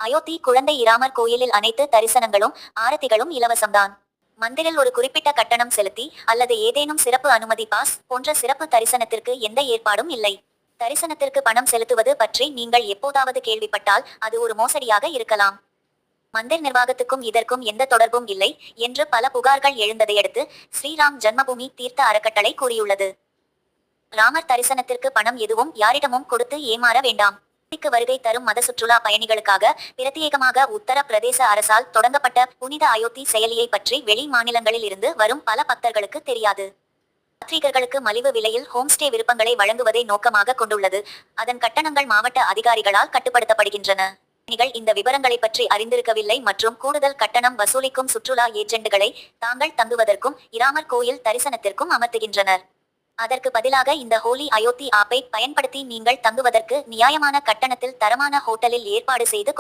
அயோத்தி குழந்தை இராமர் கோயிலில் அனைத்து தரிசனங்களும் ஆரத்திகளும் இலவசம்தான். மந்திரில் ஒரு குறிப்பிட்ட கட்டணம் செலுத்தி அல்லது ஏதேனும் சிறப்பு அனுமதி பாஸ் போன்ற சிறப்பு தரிசனத்திற்கு எந்த ஏற்பாடும் இல்லை. தரிசனத்திற்கு பணம் செலுத்துவது பற்றி நீங்கள் எப்போதாவது கேள்விப்பட்டால் அது ஒரு மோசடியாக இருக்கலாம். மந்திர் நிர்வாகத்துக்கும் இதற்கும் எந்த தொடர்பும் இல்லை என்று பல புகார்கள் எழுந்ததையடுத்து ஸ்ரீராம் ஜன்மபூமி தீர்த்த அறக்கட்டளை கூறியுள்ளது. ராமர் தரிசனத்திற்கு பணம் எதுவும் யாரிடமும் கொடுத்து ஏமாற வேண்டாம். அயோத்திக்கு வருகை தரும் மத சுற்றுலா பயணிகளுக்காக பிரத்யேகமாக உத்தர பிரதேச அரசால் தொடங்கப்பட்ட புனித அயோத்தி செயலியை பற்றி வெளி மாநிலங்களில் இருந்து வரும் பல பக்தர்களுக்கு தெரியாது. யாத்ரீகர்களுக்கு மலிவு விலையில் ஹோம்ஸ்டே விருப்பங்களை வழங்குவதை நோக்கமாக கொண்டுள்ளது. அதன் கட்டணங்கள் மாவட்ட அதிகாரிகளால் கட்டுப்படுத்தப்படுகின்றன. பயணிகள் இந்த விவரங்களை பற்றி அறிந்திருக்கவில்லை மற்றும் கூடுதல் கட்டணம் வசூலிக்கும் சுற்றுலா ஏஜெண்டுகளை தாங்கள் தங்குவதற்கும் இராமர் கோயில் தரிசனத்திற்கும் அமர்த்துகின்றனர். அதற்கு பதிலாக இந்த ஹோலி அயோத்தி ஆப்பை பயன்படுத்தி நீங்கள் தங்குவதற்கு நியாயமான கட்டணத்தில் தரமான ஹோட்டலில் ஏற்பாடு செய்து